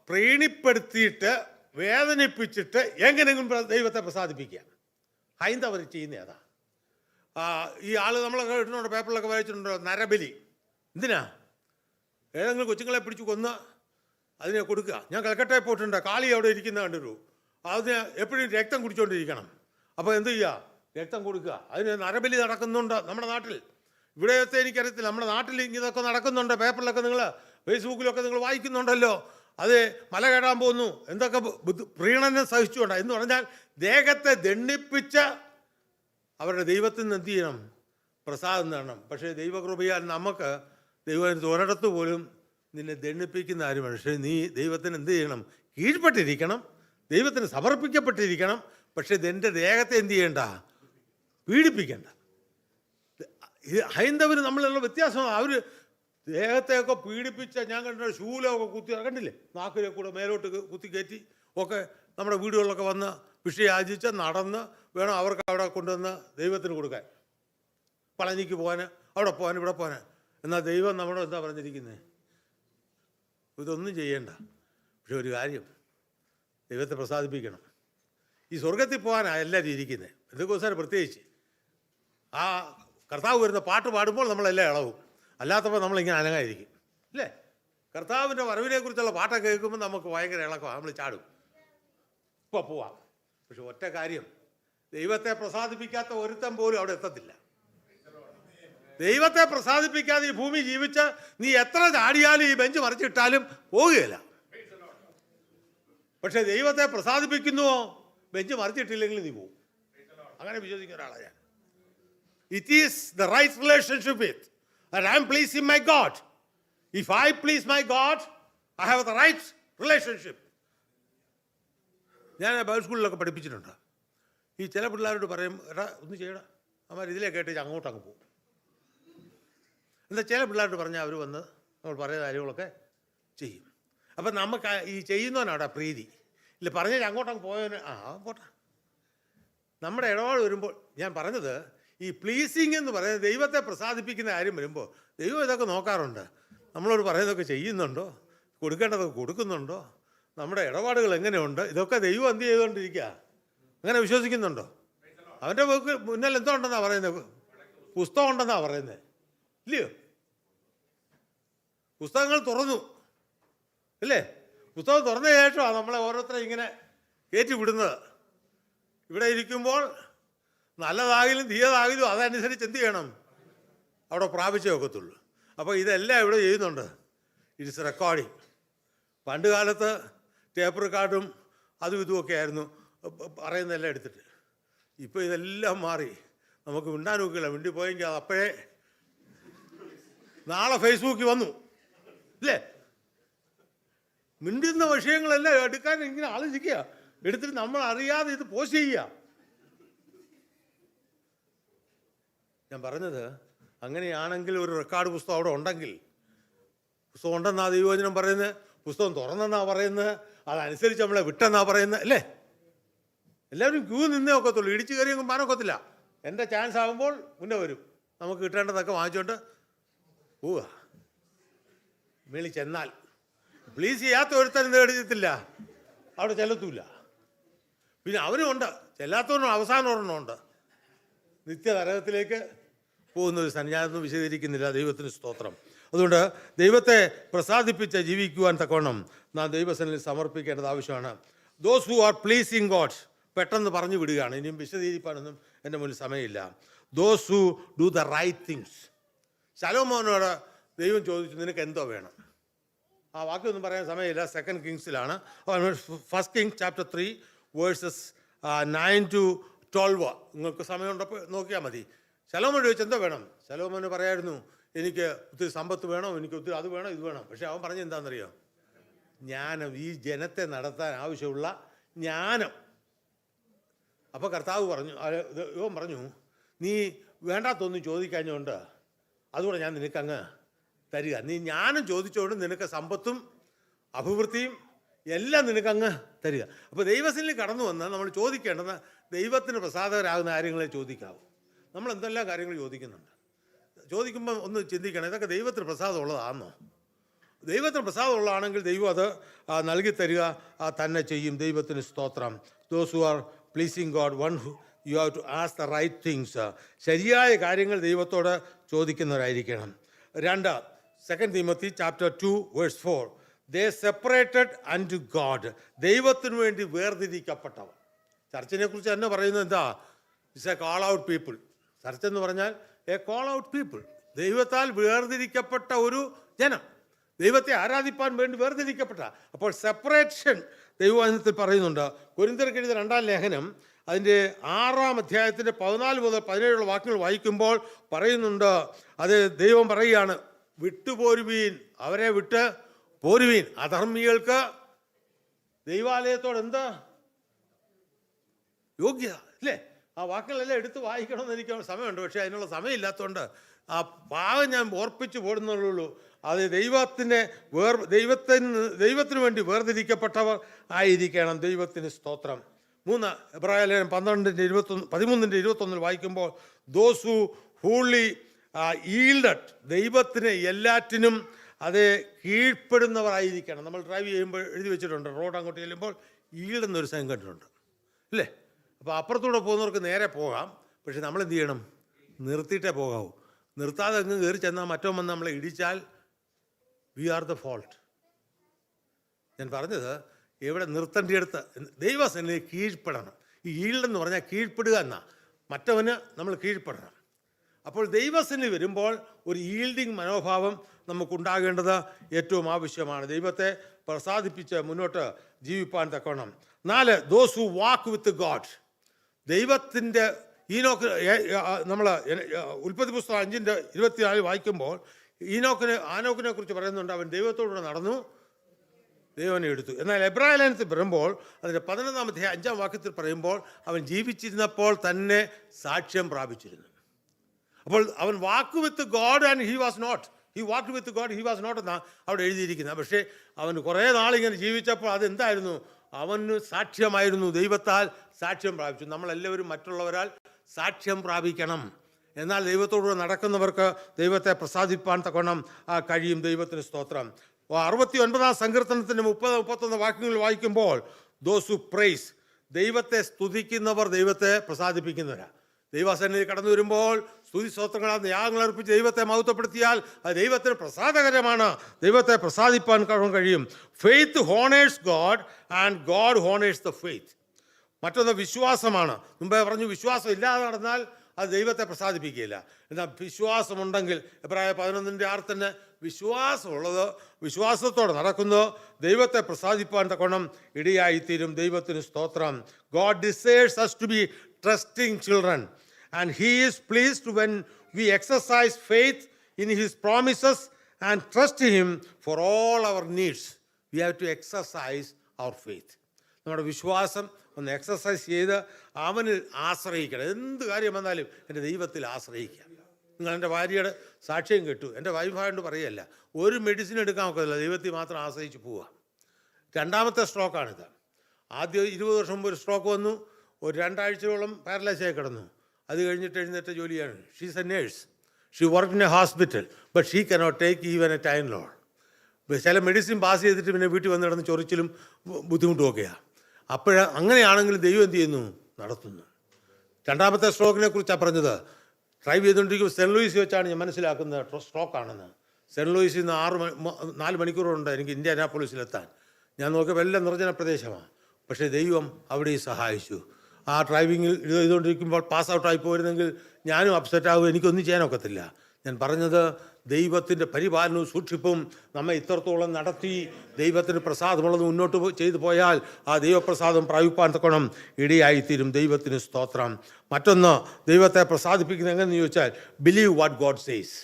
പ്രീണിപ്പെടുത്തിയിട്ട് വേദനിപ്പിച്ചിട്ട് എങ്ങനെയെങ്കിലും ദൈവത്തെ പ്രസാദിപ്പിക്കാം. ഹൈന്ദവർ ചെയ്യുന്ന അതാ. ഈ ആൾ നമ്മളൊക്കെ ഇടുന്നുണ്ട്, പേപ്പറിലൊക്കെ വായിച്ചിട്ടുണ്ടോ, നരബലി. എന്തിനാ? ഏതെങ്കിലും കൊച്ചുങ്ങളെ പിടിച്ച് കൊന്ന് അതിനെ കൊടുക്കുക. ഞാൻ കൽക്കട്ടയിൽ പോയിട്ടുണ്ട്, കാളി അവിടെ ഇരിക്കുന്ന കണ്ടൊരു, അതിന് എപ്പോഴും രക്തം കുടിച്ചുകൊണ്ടിരിക്കണം. അപ്പോൾ എന്ത് ചെയ്യുക? രക്തം കൊടുക്കുക. അതിന് നരബലി നടക്കുന്നുണ്ട് നമ്മുടെ നാട്ടിൽ. ഇവിടെയൊക്കെ എനിക്കറിയത്തില്ല, നമ്മുടെ നാട്ടിൽ ഇതൊക്കെ നടക്കുന്നുണ്ട്. പേപ്പറിലൊക്കെ നിങ്ങൾ, ഫേസ്ബുക്കിലൊക്കെ നിങ്ങൾ വായിക്കുന്നുണ്ടല്ലോ. അത് മല കയറാൻ പോകുന്നു, എന്തൊക്കെ പ്രീണനം സഹിച്ചുകൊണ്ട് എന്ന് പറഞ്ഞാൽ ദേഹത്തെ ദണ്ഡിപ്പിച്ച് അവരുടെ ദൈവത്തിൽ നിന്ന് എന്ത് ചെയ്യണം? പ്രസാദം നേടണം. പക്ഷേ ദൈവകൃപയാൽ നമുക്ക് ദൈവത്തിന് ഒരിടത്ത് പോലും നിന്നെ ദണ്ഡിപ്പിക്കുന്ന ആരും. പക്ഷേ നീ ദൈവത്തിന് എന്ത് ചെയ്യണം? കീഴ്പ്പെട്ടിരിക്കണം, ദൈവത്തിന് സമർപ്പിക്കപ്പെട്ടിരിക്കണം. പക്ഷേ നിൻ്റെ ദേഹത്തെ എന്ത് ചെയ്യണ്ട? പീഡിപ്പിക്കണ്ട. ഹൈന്ദവർ നമ്മളുള്ള വ്യത്യാസമാണ്. അവർ ദേഹത്തെയൊക്കെ പീഡിപ്പിച്ച ഞാൻ കണ്ടിട്ട് ശൂലമൊക്കെ കുത്തി കണ്ടില്ലേ, നാക്കിലെ കൂടെ മേലോട്ട് കുത്തി കയറ്റി ഒക്കെ നമ്മുടെ വീടുകളിലൊക്കെ വന്ന് വിഷയാചിച്ച് നടന്ന് വേണം അവർക്ക് അവിടെ കൊണ്ടുവന്ന് ദൈവത്തിന് കൊടുക്കാൻ. പളനിക്ക് പോകാൻ, അവിടെ പോകാൻ, ഇവിടെ പോകാൻ. എന്നാൽ ദൈവം നമ്മളോട് എന്താ പറഞ്ഞിരിക്കുന്നത്? ഇതൊന്നും ചെയ്യേണ്ട. പക്ഷെ ഒരു കാര്യം, ദൈവത്തെ പ്രസാദിപ്പിക്കണം. ഈ സ്വർഗത്തിൽ പോകാനാണ് എല്ലാവരും ഇരിക്കുന്നത്. എന്തൊക്കെ പ്രത്യേകിച്ച് ആ കർത്താവ് വരുന്ന പാട്ട് പാടുമ്പോൾ നമ്മളെല്ലാം ഇളവും. അല്ലാത്തപ്പോൾ നമ്മളിങ്ങനെ അനങ്ങായിരിക്കും, അല്ലേ? കർത്താവിൻ്റെ വരവിനെ കുറിച്ചുള്ള പാട്ടൊക്കെ കേൾക്കുമ്പോൾ നമുക്ക് ഭയങ്കര ഇളക്കമാണ്, നമ്മൾ ചാടും, ഇപ്പോൾ പോവാം. പക്ഷെ ഒറ്റ കാര്യം, ദൈവത്തെ പ്രസാദിപ്പിക്കാത്ത ഒരുത്തൻ പോലും അവിടെ എത്തത്തില്ല. ദൈവത്തെ പ്രസാദിപ്പിക്കാതെ ഈ ഭൂമി ജീവിച്ച് നീ എത്ര ചാടിയാലും ഈ ബെഞ്ച് മറിച്ചിട്ടാലും പോവുകയില്ല. പക്ഷെ ദൈവത്തെ പ്രസാദിപ്പിക്കുന്നുവോ, ബെഞ്ച് മറിച്ചിട്ടില്ലെങ്കിൽ നീ പോവും. അങ്ങനെ വിശ്വസിക്കുന്ന ഒരാളാണ് ഞാൻ. It is the right relationship with that I am pleasing my God. If I please my God, I have the right relationship. ഞാൻ ബൈബിൾ സ്കൂളിലൊക്കെ പഠിപ്പിച്ചിട്ടുണ്ട്. ഈ ചില പിള്ളേരോട് പറയും, എടാ ഒന്ന് ചെയ്യടാ, അവർ ഇതിലേ കേട്ട് അങ്ങോട്ടങ്ങ് പോകും. എന്താ ചില പിള്ളേരോട് പറഞ്ഞാൽ അവർ വന്ന് നമ്മൾ പറയുന്ന കാര്യങ്ങളൊക്കെ ചെയ്യും. അപ്പം നമുക്ക് ഈ ചെയ്യുന്നവനാടാ പ്രീതി. ഇല്ല പറഞ്ഞാൽ അങ്ങോട്ടങ്ങ് പോയവന് പോട്ടെ. നമ്മുടെ ഇടപാട് വരുമ്പോൾ ഞാൻ പറഞ്ഞത്, ഈ പ്ലീസിങ് എന്ന് പറയുന്നത് ദൈവത്തെ പ്രസാദിപ്പിക്കുന്ന കാര്യം വരുമ്പോൾ ദൈവം ഇതൊക്കെ നോക്കാറുണ്ട്. നമ്മളോട് പറയുന്നതൊക്കെ ചെയ്യുന്നുണ്ടോ, കൊടുക്കേണ്ടതൊക്കെ കൊടുക്കുന്നുണ്ടോ, നമ്മുടെ ഇടപാടുകൾ എങ്ങനെയുണ്ട്, ഇതൊക്കെ ദൈവം എന്ത് ചെയ്തുകൊണ്ടിരിക്കുക, അങ്ങനെ വിശ്വസിക്കുന്നുണ്ടോ? അവൻ്റെ മുന്നിൽ എന്തോ ഉണ്ടെന്നാണ് പറയുന്നത്, പുസ്തകം ഉണ്ടെന്നാണ് പറയുന്നത്, ഇല്ലയോ? പുസ്തകങ്ങൾ തുറന്നു, അല്ലേ? പുസ്തകം തുറന്ന ശേഷമാണ് നമ്മളെ ഓരോരുത്തരെ ഇങ്ങനെ കയറ്റി വിടുന്നത്. ഇവിടെ ഇരിക്കുമ്പോൾ നല്ലതാകിലും തീയതാകിലും അതനുസരിച്ച് എന്ത് ചെയ്യണം? അവിടെ പ്രാപിച്ചേ ഒക്കത്തുള്ളൂ. അപ്പോൾ ഇതെല്ലാം ഇവിടെ ചെയ്യുന്നുണ്ട്. It's recording. പണ്ട് കാലത്ത് ടേപ്പ് റെക്കോർഡും അതും ഇതുമൊക്കെ ആയിരുന്നു പറയുന്നതെല്ലാം എടുത്തിട്ട്. ഇപ്പോൾ ഇതെല്ലാം മാറി. നമുക്ക് മിണ്ടാൻ നോക്കില്ല, മിണ്ടി പോയെങ്കിൽ അത് അപ്പോഴേ നാളെ ഫേസ്ബുക്കിൽ വന്നു, ഇല്ലേ? മിണ്ടുന്ന വിഷയങ്ങളെല്ലാം എടുക്കാൻ ഇങ്ങനെ ആലോചിക്കുക, എടുത്തിട്ട് നമ്മൾ അറിയാതെ ഇത് പോസ്റ്റ് ചെയ്യുക. ഞാൻ പറഞ്ഞത്, അങ്ങനെയാണെങ്കിൽ ഒരു റെക്കോർഡ് പുസ്തകം അവിടെ ഉണ്ടെങ്കിൽ, പുസ്തകം ഉണ്ടെന്നാ ദൈവവചനം പറയുന്നത്, പുസ്തകം തുറന്നെന്നാ പറയുന്നത്, അതനുസരിച്ച് നമ്മളെ വിട്ടെന്നാ പറയുന്നത്, അല്ലേ? എല്ലാവരും ക്യൂ നിന്നേ ഒക്കത്തുള്ളൂ, ഇടിച്ചു കയറിയൊന്നും പാനൊക്കത്തില്ല. എൻ്റെ ചാൻസ് ആകുമ്പോൾ മുന്നേ വരും, നമുക്ക് കിട്ടേണ്ടതൊക്കെ വാങ്ങിച്ചുകൊണ്ട് പോവുക. മേളിൽ ചെന്നാൽ പ്ലീസ് ചെയ്യാത്ത ഒരുത്തൻ എഴുതിയത്തില്ല, അവിടെ ചെല്ലത്തൂല്ല. പിന്നെ അവനുമുണ്ട്, ചെല്ലാത്തവനും അവസാനം ഒരെണ്ണമുണ്ട്, നിത്യനരകത്തിലേക്ക് പോകുന്നത്. ഞാനൊന്നും വിശദീകരിക്കുന്നില്ല. ദൈവത്തിന് സ്തോത്രം. അതുകൊണ്ട് ദൈവത്തെ പ്രസാദിപ്പിച്ച് ജീവിക്കുവാൻ തക്കവണ്ണം നാം ദൈവസന്നിധിയിൽ സമർപ്പിക്കേണ്ടത് ആവശ്യമാണ്. Those who are pleasing God, പെട്ടെന്ന് പറഞ്ഞു വിടുകയാണ്, ഇനിയും വിശദീകരിക്കാനൊന്നും എൻ്റെ മുന്നിൽ സമയമില്ല. Those who do the right things. ശലോമോനോട് ദൈവം ചോദിച്ചു, നിനക്ക് എന്തോ വേണം? ആ വാക്കൊന്നും പറയാൻ സമയമില്ല. 2 കിങ്സിലാണ്, 1 Kings chapter 3 verses 9 to 12. നിങ്ങൾക്ക് സമയമുണ്ടപ്പോൾ നോക്കിയാൽ മതി. ശലോമോൻ ചോദിച്ചു, എന്തോ വേണം? ശലോമോന് പറയായിരുന്നു, എനിക്ക് ഒത്തിരി സമ്പത്ത് വേണം, എനിക്ക് ഒത്തിരി അത് വേണം, ഇത് വേണം. പക്ഷെ അവൻ പറഞ്ഞ് എന്താണെന്നറിയോ? ജ്ഞാനം, ഈ ജനത്തെ നടത്താൻ ആവശ്യമുള്ള ജ്ഞാനം. അപ്പോൾ കർത്താവ് പറഞ്ഞു, ഇവൻ പറഞ്ഞു, നീ വേണ്ടാത്തൊന്നും ചോദിക്കാഞ്ഞുകൊണ്ട് അതുകൂടെ ഞാൻ നിനക്കങ്ങ് തരിക. നീ ജ്ഞാനം ചോദിച്ചുകൊണ്ട് നിനക്ക് സമ്പത്തും അഭിവൃദ്ധിയും എല്ലാം നിനക്കങ്ങ് തരിക. അപ്പോൾ ദൈവസന്നിധിയിൽ കടന്നു വന്നാൽ നമ്മൾ ചോദിക്കേണ്ടത് ദൈവത്തിന് പ്രസാദകരാകുന്ന കാര്യങ്ങളെ ചോദിക്കാവൂ. നമ്മൾ എന്തെല്ലാം കാര്യങ്ങൾ ചോദിക്കുന്നുണ്ട്. ചോദിക്കുമ്പോൾ ഒന്ന് ചിന്തിക്കണം, ഇതൊക്കെ ദൈവത്തിന് പ്രസാദമുള്ളതാണോ? ദൈവത്തിന് പ്രസാദമുള്ളതാണെങ്കിൽ ദൈവം അത് നൽകി തരിക തന്നെ ചെയ്യും. ദൈവത്തിന് സ്തോത്രം. Those who are pleasing God, one you have to ask the right things. ശരിയായ കാര്യങ്ങൾ ദൈവത്തോട് ചോദിക്കുന്നവരായിരിക്കണം. 2 Timothy chapter 2 verse 4. They separated unto God. ദൈവത്തിനു വേണ്ടി വേർതിരിക്കപ്പെട്ടവർ. ചർച്ചിനെ കുറിച്ച് തന്നെ പറയുന്നത് എന്താ? It's A call out people. Church എന്ന് പറഞ്ഞാൽ എ കോൾ ഔട്ട് പീപ്പിൾ. ദൈവത്താൽ വേർതിരിക്കപ്പെട്ട ഒരു ജനം, ദൈവത്തെ ആരാധിപ്പാൻ വേണ്ടി വേർതിരിക്കപ്പെട്ട. അപ്പോൾ സെപ്പറേഷൻ ദൈവവചനത്തിൽ പറയുന്നുണ്ട്. കൊരിന്ത്യർക്ക് എഴുതിയ 2-ാം ലേഖനം അതിൻ്റെ 6-ാം അധ്യായത്തിൻ്റെ 14 മുതൽ 17 വാക്യങ്ങൾ വായിക്കുമ്പോൾ പറയുന്നുണ്ട്, അത് ദൈവം പറയുകയാണ്, വിട്ടുപോരുവീൻ, അവരെ വിട്ട് പോരുവീൻ. അധർമ്മികൾക്ക് ദൈവാലയത്തോട് എന്താ യോഗ്യത അല്ലേ? ആ വാക്കുകളെല്ലാം എടുത്ത് വായിക്കണമെന്ന് എനിക്ക് സമയമുണ്ട്, പക്ഷേ അതിനുള്ള സമയമില്ലാത്തതുകൊണ്ട് ആ ഭാഗം ഞാൻ ഓർപ്പിച്ച് പോടുന്നുള്ളൂ. അത് ദൈവത്തിന് വേണ്ടി വേർതിരിക്കപ്പെട്ടവർ ആയിരിക്കണം. ദൈവത്തിന് സ്തോത്രം. 3 എബ്രായലേഖനം 13-21 വായിക്കുമ്പോൾ ദോസ് ഹു ഹൂളി ഈൽഡഡ്, ദൈവത്തിന് എല്ലാറ്റിനും അത് കീഴ്പ്പെടുന്നവരായിരിക്കണം. നമ്മൾ ഡ്രൈവ് ചെയ്യുമ്പോൾ എഴുതി വെച്ചിട്ടുണ്ട്, റോഡ് അങ്ങോട്ട് ചെല്ലുമ്പോൾ ഈൽഡെന്നൊരു സൈൻ കണ്ടിട്ടുണ്ട് അല്ലേ? അപ്പോൾ അപ്പുറത്തൂടെ പോകുന്നവർക്ക് നേരെ പോകാം, പക്ഷെ നമ്മൾ എന്ത് ചെയ്യണം? നിർത്തിയിട്ടേ പോകാവൂ. നിർത്താതെ അങ്ങ് കയറി ചെന്നാൽ മറ്റോ വന്ന് നമ്മളെ ഇടിച്ചാൽ വി ആർ ദ ഫോൾട്ട്. ഞാൻ പറഞ്ഞത് എവിടെ നിർത്തേണ്ടിയെടുത്ത് ദൈവസന്നിധി കീഴ്പ്പെടണം. ഈ ഈൽഡെന്ന് പറഞ്ഞാൽ കീഴ്പ്പെടുക എന്നാ, മറ്റവന് നമ്മൾ കീഴ്പ്പെടണം. അപ്പോൾ ദൈവസന്നിധി വരുമ്പോൾ ഒരു ഈൽഡിങ് മനോഭാവം നമുക്കുണ്ടാകേണ്ടത് ഏറ്റവും ആവശ്യമാണ്. ദൈവത്തെ പ്രസാദിപ്പിച്ച് മുന്നോട്ട് ജീവിപ്പാൻ തക്കവണ്ണം. 4 those who walk with God. ദൈവത്തിൻ്റെ ഈനോക്ക്, നമ്മൾ ഉൽപ്പത്തി പുസ്തകം 5:24 വായിക്കുമ്പോൾ ആനോക്കിനെ കുറിച്ച് പറയുന്നുണ്ട്, അവൻ ദൈവത്തോടുകൂടെ നടന്നു, ദൈവനെ എടുത്തു. എന്നാൽ എബ്രായ ലേഖനത്തിൽ വരുമ്പോൾ അതിൻ്റെ 11-ാം അധ്യായം 5-ാം വാക്യത്തിൽ പറയുമ്പോൾ അവൻ ജീവിച്ചിരുന്നപ്പോൾ തന്നെ സാക്ഷ്യം പ്രാപിച്ചിരുന്നു. അപ്പോൾ അവൻ walk with God and he was not, he walk with God he was not എന്നാണ് അവിടെ എഴുതിയിരിക്കുന്നത്. പക്ഷേ അവൻ കുറേ നാളിങ്ങനെ ജീവിച്ചപ്പോൾ അതെന്തായിരുന്നു? അവന് സാക്ഷ്യമായിരുന്നു, ദൈവത്താൽ സാക്ഷ്യം പ്രാപിച്ചു. നമ്മളെല്ലാവരും മറ്റുള്ളവരാൽ സാക്ഷ്യം പ്രാപിക്കണം. എന്നാൽ ദൈവത്തോടുകൂടെ നടക്കുന്നവർക്ക് ദൈവത്തെ പ്രസാദിപ്പാൻ തക്കവണ്ണം കഴിയും. ദൈവത്തിന് സ്തോത്രം. 69-ാം സങ്കീർത്തനത്തിൻ്റെ 30-31 വാക്യങ്ങൾ വായിക്കുമ്പോൾ ദോസ് ഹു പ്രൈസ്, ദൈവത്തെ സ്തുതിക്കുന്നവർ ദൈവത്തെ പ്രസാദിപ്പിക്കുന്നവരാണ്. ദൈവസന്നിധി കടന്നു വരുമ്പോൾ സ്തുതി സ്തോത്രങ്ങളാൽ യാഗങ്ങൾ അർപ്പിച്ച് ദൈവത്തെ മഹത്വപ്പെടുത്തിയാൽ അത് ദൈവത്തിന് പ്രസാദകരമാണ്. ദൈവത്തെ പ്രസാദിപ്പാൻ കഴിയും. Faith honours God and God honours the faith. മറ്റൊന്ന് വിശ്വാസമാണ്. മുമ്പേ പറഞ്ഞു, വിശ്വാസം ഇല്ലാതെ നടന്നാൽ അത് ദൈവത്തെ പ്രസാദിപ്പിക്കുകയില്ല. എന്നാൽ വിശ്വാസമുണ്ടെങ്കിൽ, എബ്രായ 11:6 തന്നെ വിശ്വാസമുള്ളത്, വിശ്വാസത്തോടെ നടക്കുന്നത് ദൈവത്തെ പ്രസാദിപ്പാൻ തക്കവണ്ണം ഇടയായിത്തീരും. ദൈവത്തിന് സ്തോത്രം. God desires us to be trusting children and he is pleased when we exercise faith in his promises and trust him for all our needs. We have to exercise our faith. നമ്മുടെ വിശ്വാസം ഒന്ന് exercise ചെയ്ത് അവനിൽ ആശ്രയിക്കണം. എന്ത് കാര്യം വന്നാലും എൻ്റെ ദൈവത്തിൽ ആശ്രയിക്കുക. നിങ്ങൾ എൻ്റെ ഭാര്യയുടെ സാക്ഷ്യം കേട്ടു, എൻ്റെ വൈഫായോണ്ട് പറയുകയല്ല, ഒരു മെഡിസിൻ എടുക്കാൻ ഒക്കത്തില്ല, ദൈവത്തിൽ മാത്രം ആശ്രയിച്ച് പോവുക. 2ാമത്തെ സ്ട്രോക്കാണിത്. ആദ്യം 20 വർഷം മുമ്പ് ഒരു സ്ട്രോക്ക് വന്നു, ഒരു 2 ആഴ്ചയോളം പാരലൈസായി കിടന്നു. അത് കഴിഞ്ഞിട്ട് എഴുന്നേറ്റ ജോലിയാണ്. She's A nurse, she work in A hospital, but she cannot take even A time loan. ചില മെഡിസിൻ പാസ് ചെയ്തിട്ട് പിന്നെ വീട്ടിൽ വന്ന് കിടന്ന് ചൊറിച്ചിലും ബുദ്ധിമുട്ടുമൊക്കെയാണ്. അങ്ങനെയാണെങ്കിൽ ദൈവം എന്ത് ചെയ്യുന്നു? നടത്തുന്നു. രണ്ടാമത്തെ സ്ട്രോക്കിനെ കുറിച്ചാണ് പറഞ്ഞത്. ഡ്രൈവ് ചെയ്തുകൊണ്ടിരിക്കുമ്പോൾ സെൻറ്റ് ലൂയിസ് വെച്ചാണ് ഞാൻ മനസ്സിലാക്കുന്നത് സ്ട്രോക്കാണെന്ന്. സെൻറ്റ് ലൂയിസിൽ നിന്ന് 4 മണിക്കൂറുണ്ട് എനിക്ക് ഇന്ത്യാനാപ്പോളിസിലെത്താൻ. ഞാൻ നോക്കിയപ്പോൾ എല്ലാം നിർജ്ജന പ്രദേശമാണ്. പക്ഷേ ദൈവം അവിടെ സഹായിച്ചു. ആ ഡ്രൈവിങ്ങിൽ ചെയ്തുകൊണ്ടിരിക്കുമ്പോൾ പാസ് ഔട്ടായി പോയിരുന്നെങ്കിൽ ഞാനും അപ്സെറ്റാകും, എനിക്കൊന്നും ചെയ്യാനൊക്കത്തില്ല. ഞാൻ പറഞ്ഞത് ദൈവത്തിൻ്റെ പരിപാലനവും സൂക്ഷിപ്പും നമ്മെ ഇത്രത്തോളം നടത്തി ദൈവത്തിന് പ്രസാദമുള്ളത് മുന്നോട്ട് ചെയ്തു പോയാൽ ആ ദൈവപ്രസാദം പ്രാപിപ്പാൻ തക്കണം ഇടയായിത്തീരും. ദൈവത്തിന് സ്തോത്രം. മറ്റൊന്ന്, ദൈവത്തെ പ്രസാദിപ്പിക്കുന്നത് എങ്ങനെയെന്ന് ചോദിച്ചാൽ believe what God says.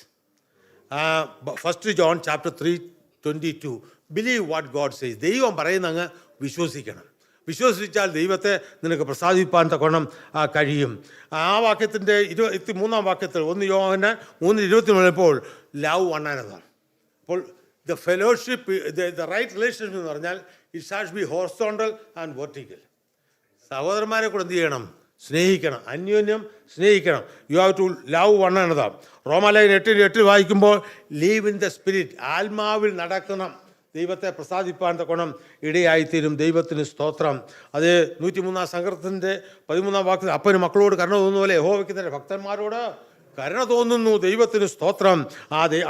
1 John chapter 3:22 believe what God says. ദൈവം പറയുന്ന അങ്ങ് വിശ്വസിക്കണം. വിശ്വസിച്ചാൽ ദൈവത്തെ നിനക്ക് പ്രസാദിപ്പാൻ തക്കണം കഴിയും. ആ വാക്യത്തിൻ്റെ 23-ാം വാക്യത്തിൽ 1 യോഹന്നാൻ 3:23 ലവ് വൺ അനദർ. അപ്പോൾ the fellowship, the right relationship എന്ന് പറഞ്ഞാൽ it should be horizontal and vertical. സഹോദരന്മാരെ കൂടെ എന്ത് ചെയ്യണം? സ്നേഹിക്കണം, അന്യോന്യം സ്നേഹിക്കണം. You have to love one another. റോമാലേഖനം 8:8 വായിക്കുമ്പോൾ ലീവ് ഇൻ ദ സ്പിരിറ്റ്, ആത്മാവിൽ നടക്കണം. ദൈവത്തെ പ്രസാദിപ്പാൻ തക്കണം ഇടയായിത്തീരും. ദൈവത്തിന് സ്തോത്രം. അത് 103-ാം സങ്കീർത്തനത്തിൻ്റെ 13-ാം വാക്യത്തിൽ അപ്പന് മക്കളോട് കരുണ തോന്നുന്ന പോലെ യഹോവയ്ക്ക് തന്റെ ഭക്തന്മാരോട് കരുണ തോന്നുന്നു. ദൈവത്തിന് സ്തോത്രം.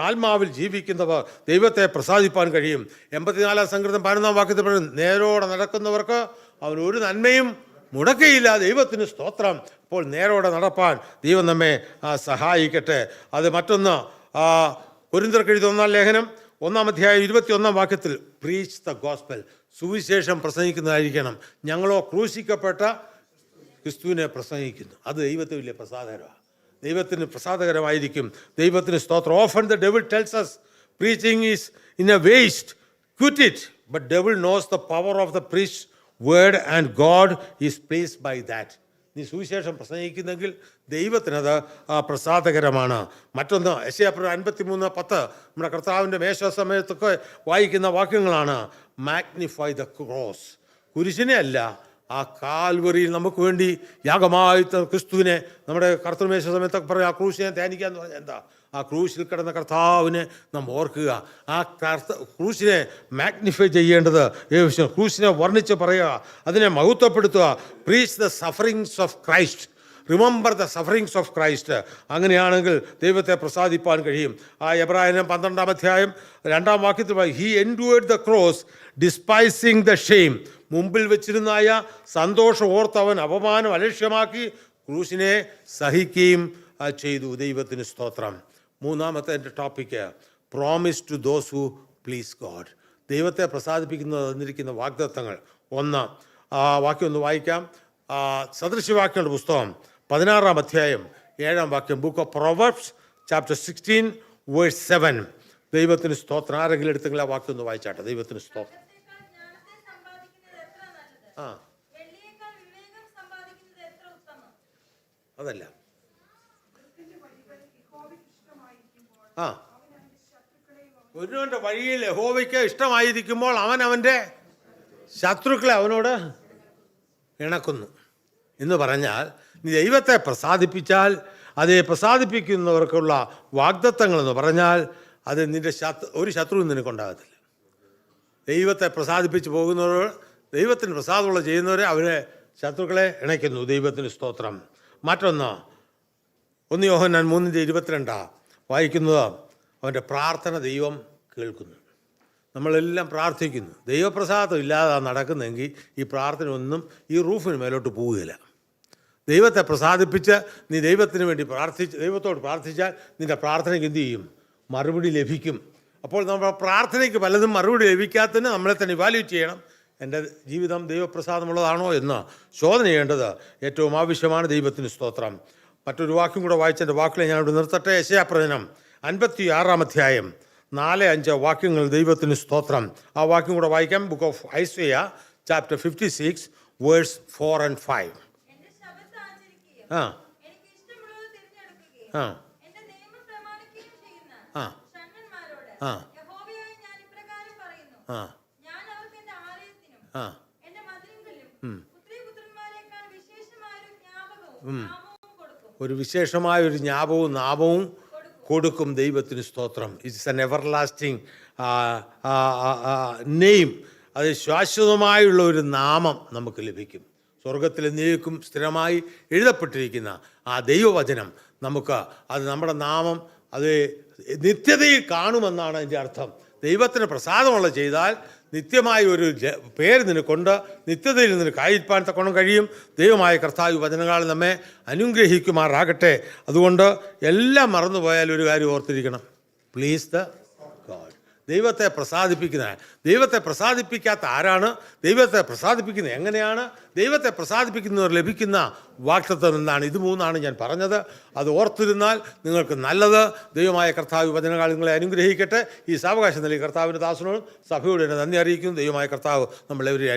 ആത്മാവിൽ ജീവിക്കുന്നവർ ദൈവത്തെ പ്രസാദിപ്പാൻ കഴിയും. 84-ാം സങ്കീർത്തനം 11-ാം വാക്യത്തിൽ പറയുന്നു, നേരോടെ നടക്കുന്നവർക്ക് അവൻ ഒരു നന്മയും മുടക്കയില്ല. ദൈവത്തിന് സ്തോത്രം. അപ്പോൾ നേരോടെ നടപ്പാൻ ദൈവം നമ്മെ സഹായിക്കട്ടെ. അത് മറ്റൊന്ന്, കൊരിന്ത്യർക്ക് എഴുതിയ 1-ാം ലേഖനം 1-ാം അധ്യായം 21-ാം വാക്യത്തിൽ പ്രീച്ച് ദ ഗോസ്പൽ, സുവിശേഷം പ്രസംഗിക്കുന്നതായിരിക്കണം. ഞങ്ങളോ ക്രൂശിക്കപ്പെട്ട ക്രിസ്തുവിനെ പ്രസംഗിക്കുന്നു. അത് ദൈവത്തിന് വലിയ പ്രസാദകരമാണ്. ദൈവത്തിന് പ്രസാദകരമായിരിക്കും. ദൈവത്തിന് സ്തോത്രം. Often the devil tells us preaching is in a waste, quit it, but devil knows the power of the preached word and God is pleased by that. നീ സുവിശേഷം പ്രസംഗിക്കുന്നെങ്കിൽ ദൈവത്തിനത് പ്രസാദകരമാണ്. മറ്റൊന്ന്, യെശയ്യാ 53:10 നമ്മുടെ കർത്താവിൻ്റെ മേശ സമയത്തൊക്കെ വായിക്കുന്ന വാക്യങ്ങളാണ്. Magnify the cross. കുരിശിനെ അല്ല, ആ കാൽവറിയിൽ നമുക്ക് വേണ്ടി യാഗമായി ക്രിസ്തുവിനെ നമ്മുടെ കർത്തൃമേശ സമയത്തൊക്കെ പറയും ആ ക്രൂശിനെ ധ്യാനിക്കുക എന്ന് പറഞ്ഞാൽ എന്താ? ആ ക്രൂശിൽ കിടന്ന കർത്താവിനെ നാം ഓർക്കുക. ആ ക്രൂശിനെ മാഗ്നിഫൈ ചെയ്യേണ്ടത്, ക്രൂശിനെ വർണ്ണിച്ച് പറയുക, അതിനെ മഹത്വപ്പെടുത്തുക. Preach the sufferings of Christ, remember the sufferings of Christ. അങ്ങനെയാണെങ്കിൽ ദൈവത്തെ പ്രസാദിപ്പാൻ കഴിയും. ആ എബ്രായനം 12-ാം അധ്യായം 2-ാം വാക്യത്തിൽ he endured the cross despising the shame. മുമ്പിൽ വെച്ചിരുന്നായ സന്തോഷം ഓർത്തവൻ അപമാനം അലക്ഷ്യമാക്കി ക്രൂശിനെ സഹിക്കുകയും ചെയ്തു. ദൈവത്തിന് സ്തോത്രം. മൂന്നാമത്തെ എൻ്റെ topic, promise to those who please God. ദൈവത്തെ പ്രസാദിപ്പിക്കുന്ന വാഗ്ദത്തങ്ങൾ. 1 വാക്യം ഒന്ന് വായിക്കാം. സദൃശ്യവാക്യങ്ങളുടെ പുസ്തകം 16-ാം അധ്യായം 7-ാം വാക്യം, ബുക്ക് ഓഫ് പ്രൊവർബ്സ് ചാപ്റ്റർ 16:7. ദൈവത്തിന് സ്തോത്രം. ആരെങ്കിലും എടുത്തെങ്കിൽ ആ വാക്യം ഒന്ന് വായിച്ചാട്ടെ. ദൈവത്തിന് സ്തോത്രം. അതല്ല, ഒരുവന്റെ വഴിയിൽ യഹോവയ്ക്ക് ഇഷ്ടമായിരിക്കുമ്പോൾ അവൻ അവൻ്റെ ശത്രുക്കളെ അവനോട് ഇണക്കുന്നു എന്ന് പറഞ്ഞാൽ, നീ ദൈവത്തെ പ്രസാദിപ്പിച്ചാൽ, അത് പ്രസാദിപ്പിക്കുന്നവർക്കുള്ള വാഗ്ദത്തങ്ങളെന്ന് പറഞ്ഞാൽ അത് നിൻ്റെ ഒരു ശത്രുവും നിനക്കുണ്ടാകത്തില്ല. ദൈവത്തെ പ്രസാദിപ്പിച്ച് പോകുന്നവർ, ദൈവത്തിന് പ്രസാദമുള്ള ചെയ്യുന്നവരെ അവരെ ശത്രുക്കളെ ഇണയ്ക്കുന്നു. ദൈവത്തിന് സ്തോത്രം. മറ്റൊന്ന്, 1 യോഹന്നാൻ 3:22 വായിക്കുന്നത്, അവൻ്റെ പ്രാർത്ഥന ദൈവം കേൾക്കുന്നു. നമ്മളെല്ലാം പ്രാർത്ഥിക്കുന്നു. ദൈവപ്രസാദം ഇല്ലാതെ നടക്കുന്നെങ്കിൽ ഈ പ്രാർത്ഥന ഒന്നും ഈ റൂഫിന് മേലോട്ട് പോവുകയില്ല. ദൈവത്തെ പ്രസാദിപ്പിച്ച് നീ ദൈവത്തിന് വേണ്ടി ദൈവത്തോട് പ്രാർത്ഥിച്ചാൽ നിൻ്റെ പ്രാർത്ഥനയ്ക്ക് എന്ത് ചെയ്യും? മറുപടി ലഭിക്കും. അപ്പോൾ നമ്മുടെ പ്രാർത്ഥനയ്ക്ക് പലതും മറുപടി ലഭിക്കാത്തതിന് നമ്മളെ തന്നെ ഇവാലുവേറ്റ് ചെയ്യണം. എൻ്റെ ജീവിതം ദൈവപ്രസാദമുള്ളതാണോ എന്ന് ശോധന ചെയ്യേണ്ടത് ഏറ്റവും ആവശ്യമാണ്. ദൈവത്തിന് സ്തോത്രം. മറ്റൊരു വാക്യം കൂടെ വായിച്ചതിൻ്റെ വാക്കുകളെ ഞാനിവിടെ നിർത്തട്ടെ. യെശയ്യാ പ്രവചനം 56-ാം അധ്യായം 4-5 വാക്യങ്ങൾ. ദൈവത്തിന് സ്തോത്രം. ആ വാക്യം കൂടെ വായിക്കാം. Book of Isaiah chapter 56:4-5. ആ ആ ആ ആ ആ ഒരു വിശേഷമായൊരു ജ്ഞാപകവും നാമവും കൊടുക്കും. ദൈവത്തിന് സ്തോത്രം. ഇറ്റ്സ് എൻ എവർലാസ്റ്റിംഗ് നെയിം, അത് ശാശ്വതമായുള്ള ഒരു നാമം നമുക്ക് ലഭിക്കും. സ്വർഗത്തിൽ എന്നേക്കും സ്ഥിരമായി എഴുതപ്പെട്ടിരിക്കുന്ന ആ ദൈവവചനം നമുക്ക്, അത് നമ്മുടെ നാമം അത് നിത്യതയിൽ കാണുമെന്നാണ് അതിൻ്റെ അർത്ഥം. ദൈവത്തിന് പ്രസാദമുള്ള ചെയ്താൽ നിത്യമായ ഒരു പേര് നിനക്കൊണ്ട് നിത്യതയിൽ നിനക്ക് ആയിരിക്കാൻ തക്കണം കഴിയും. ദൈവമായ കർത്താവ് വചനങ്ങൾ നമ്മെ അനുഗ്രഹിക്കുമാറാകട്ടെ. അതുകൊണ്ട് എല്ലാം മറന്നുപോയാൽ ഒരു കാര്യം ഓർത്തിരിക്കണം, പ്ലീസ് ദ ഗോഡ്. ദൈവത്തെ പ്രസാദിപ്പിക്കുന്ന, ദൈവത്തെ പ്രസാദിപ്പിക്കാത്ത ആരാണ്? ദൈവത്തെ പ്രസാദിപ്പിക്കുന്നത് എങ്ങനെയാണ്? ദൈവത്തെ പ്രസാദിപ്പിക്കുന്നവർ ലഭിക്കുന്ന വാഗ്ദത്തം എന്താണ്? ഇത് മൂന്നാണ് ഞാൻ പറഞ്ഞത്. അത് ഓർത്തിരുന്നാൽ നിങ്ങൾക്ക് നല്ലത്. ദൈവമായ കർത്താവ് വചനങ്ങൾ നിങ്ങളെ അനുഗ്രഹിക്കട്ടെ. ഈ സാവകാശം നൽകി കർത്താവിൻ്റെ ദാസനോടും സഭയോട് നന്ദി അറിയിക്കുന്നു. ദൈവമായ കർത്താവ് നമ്മളെവരെയും